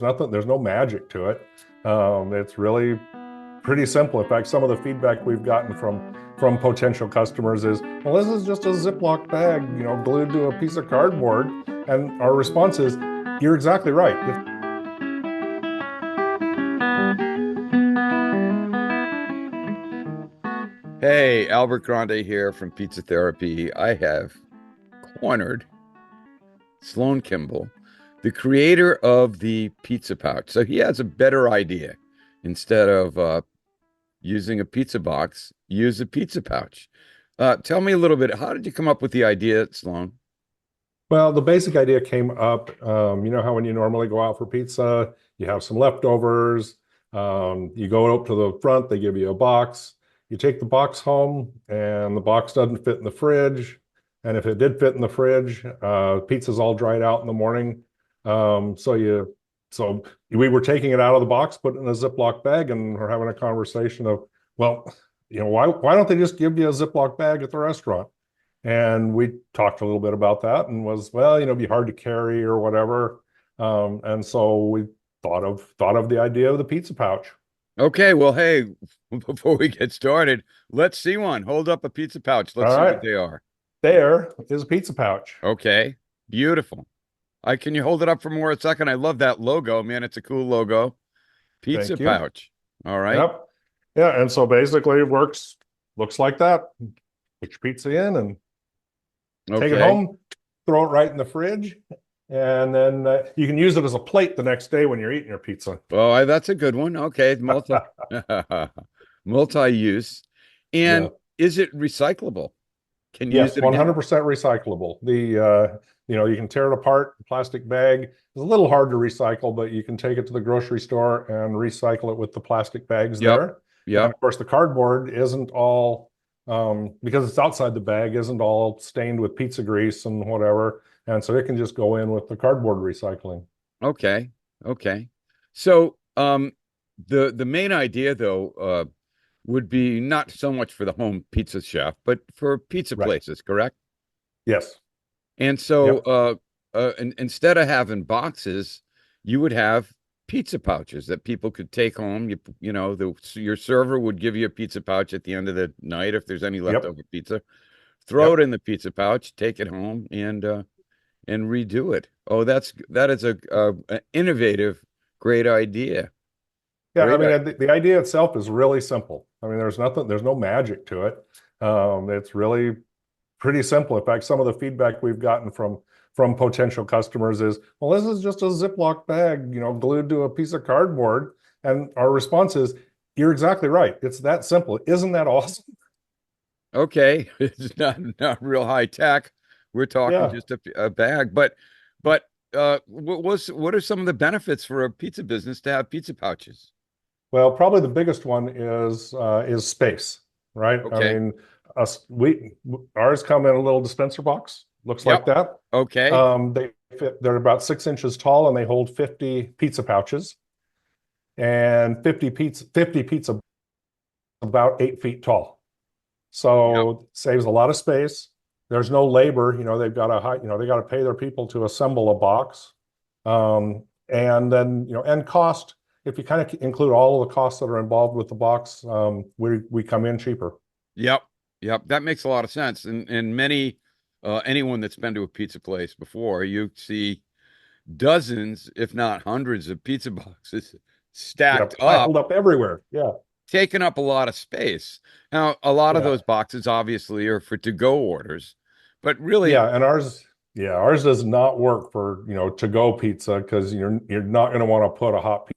nothing, there's no magic to it. It's really pretty simple. In fact, some of the feedback we've gotten from potential customers is, well, this is just a Ziploc bag, glued to a piece of cardboard. And our response is, you're exactly right. Hey, Albert Grande here from Pizza Therapy. I have cornered Sloan Kimball, the creator of the pizza pouch. So he has a better idea. Instead of using a pizza box, use a pizza pouch. Tell me a little bit, how did you come up with the idea, Sloan? Well, the basic idea came up, you know how when you normally go out for pizza, you have some leftovers, you go up to the front, they give you a box. You take the box home, and the box doesn't fit in the fridge. And if it did fit in the fridge, pizza's all dried out in the morning. So we were taking it out of the box, put it in a Ziploc bag, and we're having a conversation of, well, why don't they just give you a Ziploc bag at the restaurant? And we talked a little bit about that, and was, well, it'd be hard to carry or whatever. And so we thought of the idea of the pizza pouch. Okay, well, hey, before we get started, let's see one. Hold up a pizza pouch. Let's All see what right, they are. there is a pizza pouch. Okay, beautiful. Can you hold it up for more a second? I love that logo, man. It's a cool logo. Pizza Thank you. pouch. All right. Yep. Yeah, and so basically it looks like that. Put your pizza in and take it Okay. home, throw it right in the fridge, and then you can use it as a plate the next day when you're eating your pizza. Oh, that's a good one. Okay, multi-use. Yeah. And is it recyclable? Can you use Yes, it again? 100% recyclable. You can tear it apart. The plastic bag is a little hard to recycle, but you can take it to the grocery store and recycle it with the plastic bags Yep. there. And Yep. of course, the cardboard isn't all, because it's outside the bag, isn't all stained with pizza grease and whatever. And so it can just go in with the cardboard recycling. Okay. Okay. So, the main idea though, would be not so much for the home pizza chef, but for pizza Right. places, correct? Yes. And so, Yep. instead of having boxes, you would have pizza pouches that people could take home. Your server would give you a pizza pouch at the end of the night if there's any Yep. leftover pizza. Throw it Yep. in the pizza pouch, take it home, and redo it. Oh, that is a innovative, great idea. Yeah, I Great. mean, the idea itself is really simple. I mean, there's no magic to it. It's really pretty simple. In fact, some of the feedback we've gotten from potential customers is, well, this is just a Ziploc bag, glued to a piece of cardboard. And our response is, you're exactly right. It's that simple. Isn't that awesome? Okay, it's not real high tech. We're talking Yeah. just a bag, but what are some of the benefits for a pizza business to have pizza pouches? Well, probably the biggest one is space, right? I Okay. mean, ours come in a little dispenser box, looks like Yep. that. Okay. They're about 6 inches tall, and they hold 50 pizza pouches, and 50 pizza about 8 feet tall. Yep. So saves a lot of space. There's no labor. They got to pay their people to assemble a box. And then, and cost, if you kind of include all of the costs that are involved with the box, we come in cheaper. Yep. Yep. That makes a lot of sense. And many anyone that's been to a pizza place before, you see dozens, if not hundreds, of pizza boxes Yeah, stacked up, piled up everywhere. Yeah. taking up a lot of space. Now, a lot of Yeah. those boxes obviously are for to-go orders, but really, Yeah. And ours does not work for, to-go pizza, because you're not going to want to put a hot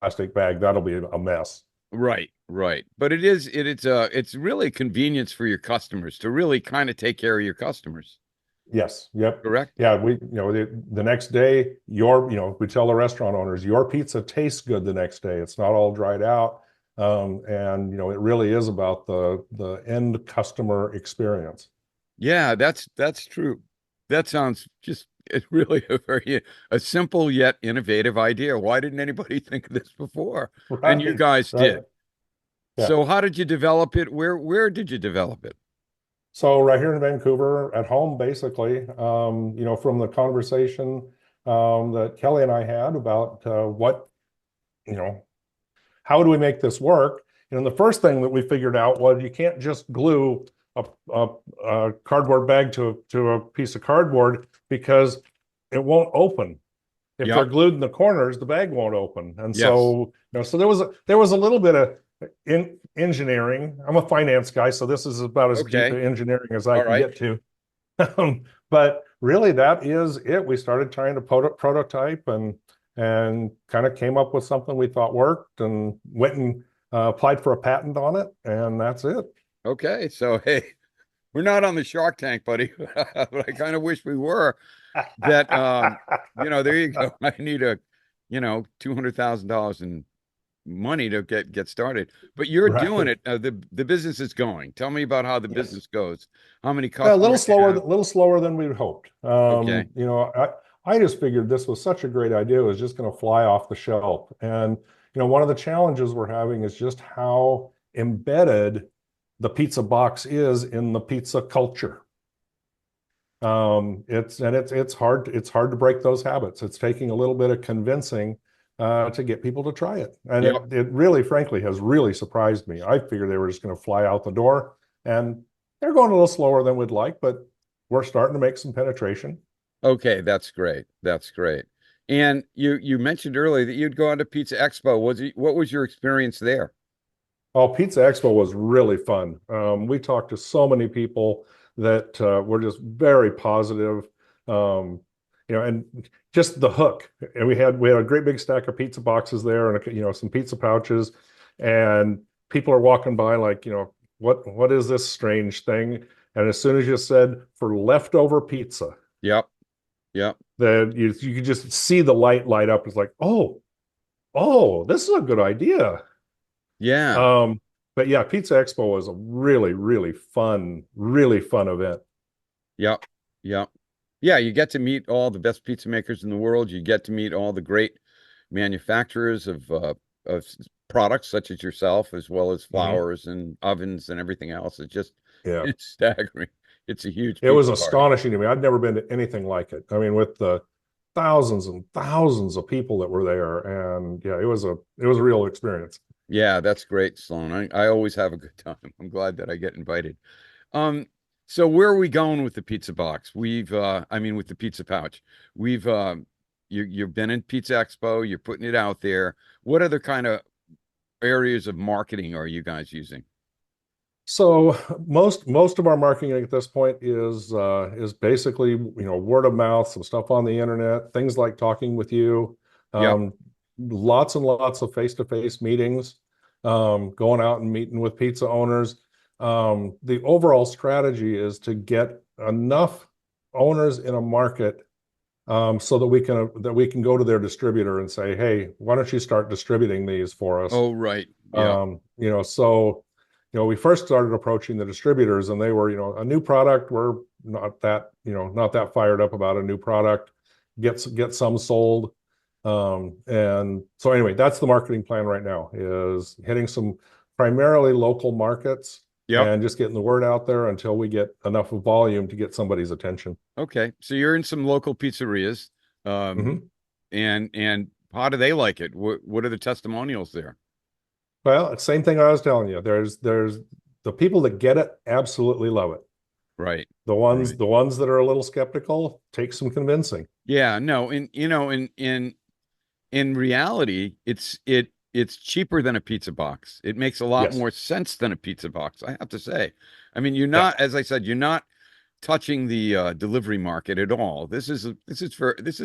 plastic bag. That'll be a mess. right, right. But it's really convenience for your customers to really kind of take care of your customers, Yes. Yep. correct? Yeah. The next day, we tell the restaurant owners, your pizza tastes good the next day. It's not all dried out. And, it really is about the end customer experience. Yeah, that's true. That sounds just it's really a simple yet innovative idea. Why didn't anybody think of this before? And you Right. guys Right. did. Yeah. So how did you develop it? Where did you develop it? So right here in Vancouver, at home, basically, from the conversation that Kelly and I had about what, you know, how do we make this work? And the first thing that we figured out was you can't just glue a, a cardboard bag to a piece of cardboard because it won't open. If they're Yep. glued in the corners, the bag won't open. And Yes. so, so there was a little bit of engineering. I'm a finance guy, so this is about as deep Okay. engineering as I All can right. get to. But really, that is it. We started trying to prototype and kind of came up with something we thought worked and went and applied for a patent on it, and that's it. Okay. So, hey, we're not on the Shark Tank, buddy, but I kind of wish we were. That there you go. I need $200,000 in money to get started. But you're doing Right. it. The business is going. Tell me about how the Yes. business goes. How many A customers you have? little slower than we'd hoped. Okay. I just figured this was such a great idea. It was just going to fly off the shelf. And, one of the challenges we're having is just how embedded the pizza box is in the pizza culture. It's hard to break those habits. It's taking a little bit of convincing to get people to try it. And Yep. it really, frankly, has really surprised me. I figured they were just going to fly out the door, and they're going a little slower than we'd like, but we're starting to make some penetration. Okay, that's great. That's great. And you mentioned earlier that you'd go on to Pizza Expo. What was your experience there? Oh, Pizza Expo was really fun. We talked to so many people that were just very positive. Um, and just the hook. And we had a great big stack of pizza boxes there, and some pizza pouches, and people are walking by like, what is this strange thing? And as soon as you said for leftover pizza, Yep. Yep. that you could just see the light up. It's like, oh, this is a good idea. Yeah. Um, but yeah, Pizza Expo was a really, really fun event. Yep. Yep. Yeah, you get to meet all the best pizza makers in the world. You get to meet all the great manufacturers of products such as yourself, as well as Mhm. flours and ovens and everything else. Yeah, It's staggering. It's a huge it was pizza party. astonishing to me. I'd never been to anything like it. I mean, with the thousands and thousands of people that were there, and yeah, it was a real experience. Yeah, that's great, Sloan. I always have a good time. I'm glad that I get invited. Um, so where are we going with the pizza box? I mean, with the pizza pouch. We've you've been in Pizza Expo, you're putting it out there. What other kind of areas of marketing are you guys using? So most of our marketing at this point is basically word of mouth, some stuff on the internet, things like talking with you, Yep. um, lots and lots of face-to-face meetings, going out and meeting with pizza owners. The overall strategy is to get enough owners in a market so that we can go to their distributor and say, hey, why don't you start distributing these for us? Oh, right. Yeah. So, we first started approaching the distributors, and they were, a new product. We're not that fired up about a new product. Get some sold. And so anyway, that's the marketing plan right now, is hitting some primarily local markets Yep. and just getting the word out there until we get enough volume to get somebody's attention. Okay. So you're in some local pizzerias. Um, Mhm. and how do they like it? What are the testimonials there? Well, same thing I was telling you. There's the people that get it absolutely love it. Right. The ones Right. the ones that are a little skeptical take some convincing. Yeah, no, in reality, it's cheaper than a pizza box. It makes a lot Yes. more sense than a pizza box, I have to say. I mean, you're Yeah. not, as I said, you're not touching the delivery market at all. This is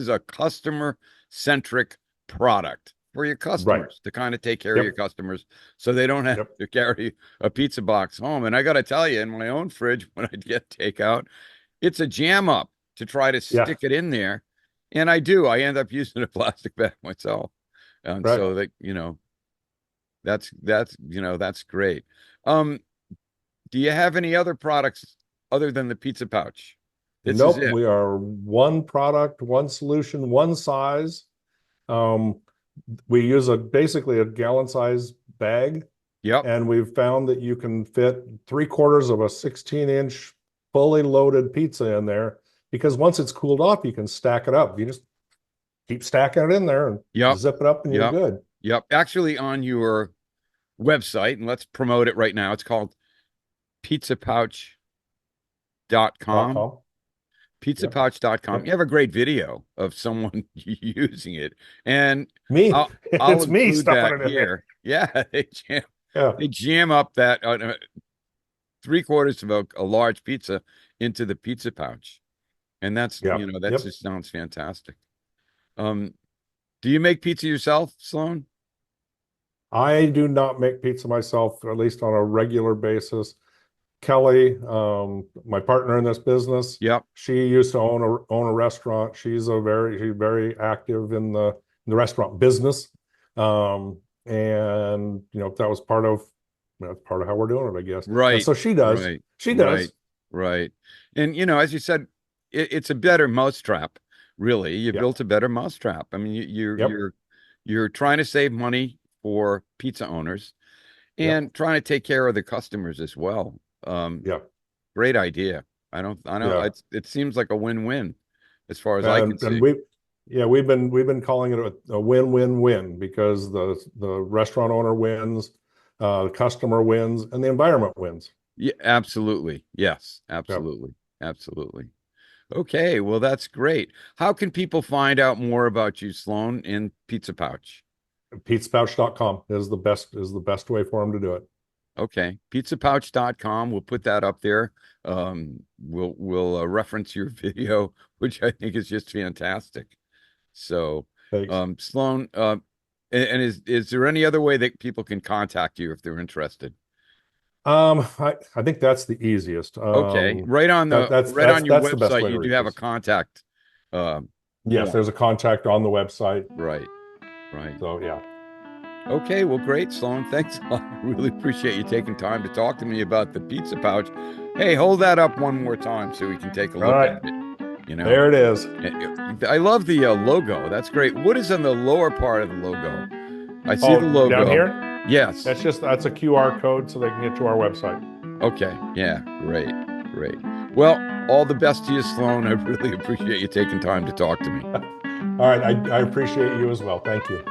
a customer centric product for your Right. customers to kind of take care of your Yep. customers so they don't have Yep. to carry a pizza box home. And I got to tell you, in my own fridge, when I get takeout, it's a jam up to try to Yeah. stick it in there. And I do. I end up using a plastic bag myself. And Right. so that's great. Um, do you have any other products other than the pizza pouch? This is Nope. it. We are one product, one solution, one size. Um, we use basically a gallon size bag, Yep. and we've found that you can fit 3/4 of a 16-inch fully loaded pizza in there, because once it's cooled off, you can stack it up. You just keep stacking it in there and Yep. zip it up and you're Yep. good. Yep. Actually, on your website, and let's promote it right now. It's called pizzapouch.com. .com. Yep. Pizzapouch.com. You Yep. have a great video of someone using it. And Me. I'll It's me include stuffing that it in there. here. Yeah, Yeah. they jam up that three-quarters of a large pizza into the pizza pouch. And that's, Yeah. that Yep. just sounds fantastic. Um, do you make pizza yourself, Sloan? I do not make pizza myself, at least on a regular basis. Kelly, my partner in this business, Yep. she used to own a restaurant. She's very active in the restaurant business. And that was part of how we're doing it, I guess. And Right. so she does. Right. She Right. does. Right. And as you said, it's a better mousetrap, really. You Yeah. built a better mousetrap. I mean, Yep. you're trying to save money for pizza owners Yep. and trying to take care of the customers as well. Um, Yep. Great idea. I don't, Yeah. it seems like a win-win as far as I can And see. we've been calling it a win-win-win because the restaurant owner wins, the customer wins, and the environment wins. Yeah, absolutely. Yes, Yep. absolutely. Absolutely. Okay, well, that's great. How can people find out more about you, Sloan, in Pizza Pouch? Pizzapouch.com is the best way for them to do it. Okay, pizzapouch.com. We'll put that up there. We'll reference your video, which I think is just fantastic. So, Thanks. Sloan, and is there any other way that people can contact you if they're interested? I think that's the easiest. Okay, That's right on your that's the best website, way to you do reach have a us. contact Yes, form. there's a contact on the website. Right, right. So yeah. Okay, well, great, Sloan. Thanks a lot. I really appreciate you taking time to talk to me about the pizza pouch. Hey, hold that up one more time so we can take a All look right. at it. There it is. I love the logo. That's great. What is on the lower part of the logo? I see Oh, the down logo. here? Yes. That's a QR code so they can get to our website. Okay. Yeah. Great. Great. Well, all the best to you, Sloan. I really appreciate you taking time to talk to me. All right. I appreciate you as well. Thank you.